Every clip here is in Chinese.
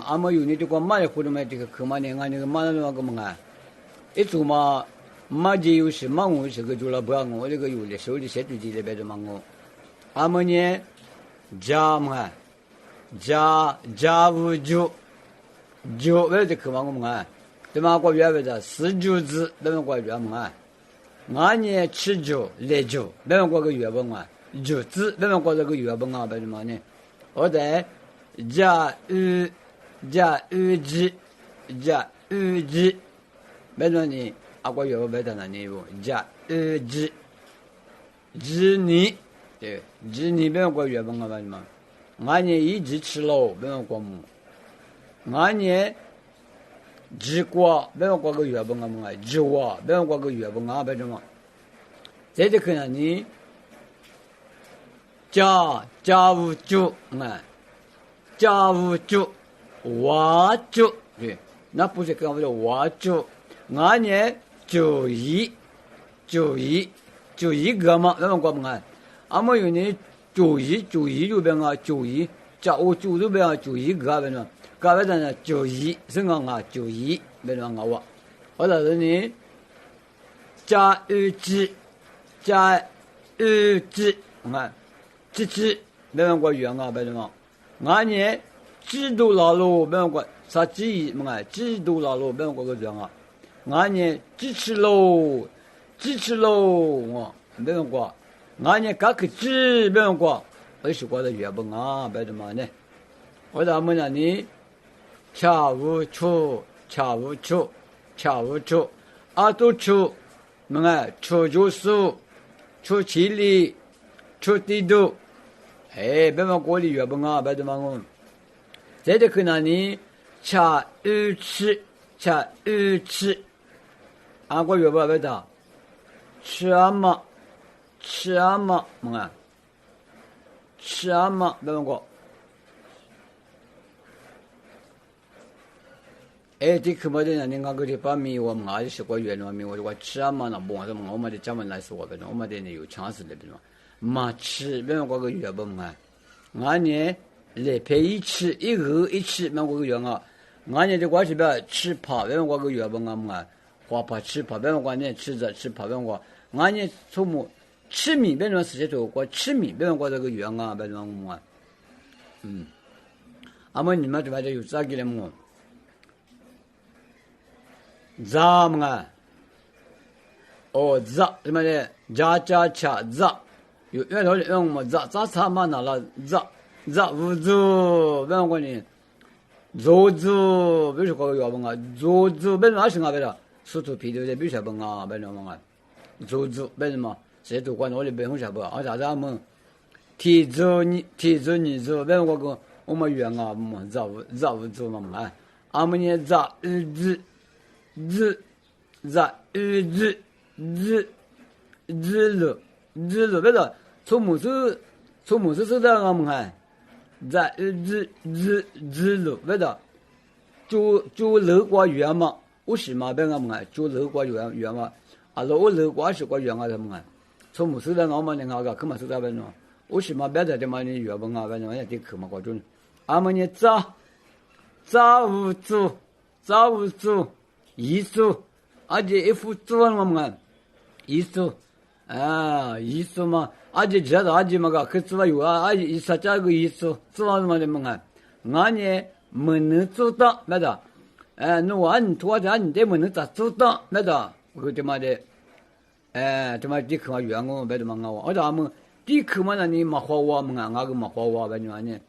阿么有你这个马的活动嘛，这个可嘛呢？俺这个马那个么啊？一做嘛，马节有时马我是个做了不要我这个有的手里写自己的别的嘛我。阿么呢？家嘛，家务就为这可嘛我们啊？对嘛？我原为啥49字，那么我原嘛啊？俺呢吃酒来酒，那么我个原本啊，酒字那么我这个原本啊，别的嘛呢？我在家务机，别的呢？阿我原本别的那呢有家务机，你对，你别我原本啊，别的嘛？俺呢一直吃喽，别我么？俺呢？直过，别个个月本啊么啊，直过，别个个月本啊，别什么？在这可能你家务就啊，家务就娃就对，那不是跟我们娃就，俺呢就一个嘛，别个么啊？俺们有呢就一就别个就一，家务就别个就一个别什么？各位呢，就医是讲啊，就医没让我，或者是呢，家务机，啊，机没让我用啊，别什么，俺呢，制度老路没让我啥记忆么？制度老路没让我个用啊，俺呢，支持喽，我没让我，俺呢，各个支没让我，我是过的原本啊，别什么呢？或者么呢你？恰无处，阿都处，么啊，处就是处气力，处地度，哎，别嘛过里原本啊，别的嘛我，在这可能呢，恰无吃，俺过原本别的，吃阿嘛，么啊，吃阿嘛，别嘛过。哎，这可没得人，你看个这把米我们还是过原来米，我吃啊嘛那不什么，我们的家门来说别种，我们的有常识的别种，嘛吃，别人过个原本嘛，俺呢来陪一吃一饿一吃，别过个原啊，俺呢这关系别吃怕，别人过个原本啊嘛，花怕吃怕，别人过呢吃着吃怕，别人过，俺呢从么吃米，别人实际做过吃米，别人过这个原啊，别种么，俺们你们这边就有咋个的么？咋么啊？哦，咋什么的？家咋？有原来用么咋他妈拿了咋无助？别个呢？做比如说个要问啊，做别人哪是啊？别个苏图皮对不对？比如说问啊，别人问啊，做别人嘛？谁做管我的别人啥不？啊啥子么？提走你走，别个个我们原啊么？咋无助嘛嘛？俺们呢咋日了，别的从木子收到我们看，在日了，别的就楼瓜园嘛，我是嘛别我们看，就楼瓜园嘛，啊楼瓜是瓜园啊他们看，从木收到我们那个，可嘛收到别种，我是嘛别的这嘛的园本啊，别种也得可嘛各种，俺们呢早无助。艺术，而且一副做我们艺术嘛，而且知道而且嘛个可做有啊，而且一啥家个艺术做嘛的么俺呢没能做到，没的，那我你拖着你得没能咋做到，没的，我他妈的，他妈的可员工别的嘛我，而且俺们的可嘛那你没花我们俺个没花我别的嘛呢，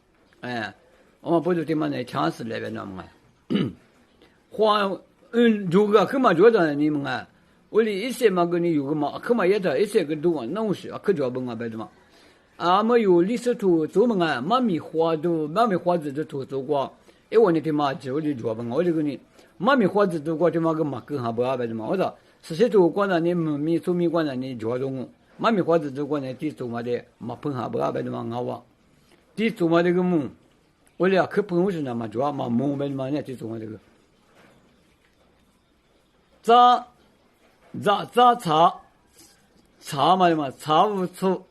我们不就他妈的强势来别的嘛，花。如果可嘛觉得你们啊，我的一些嘛跟你有个嘛，可嘛也得一些个多，那我是可叫本啊，别的嘛。啊，没有历史图做么啊，妈咪花子的图做过，我那天嘛就的叫本，我这个呢，妈咪花子做过他妈个嘛更还不啊，别的嘛，我说实际做过呢，你米做米过呢，你叫中，妈咪花子做过呢，地做嘛的嘛碰还不啊，别的嘛我地做嘛这个么，我俩可朋友是那嘛叫嘛么别的嘛，呢地做嘛这个。查嘛的嘛，查无处，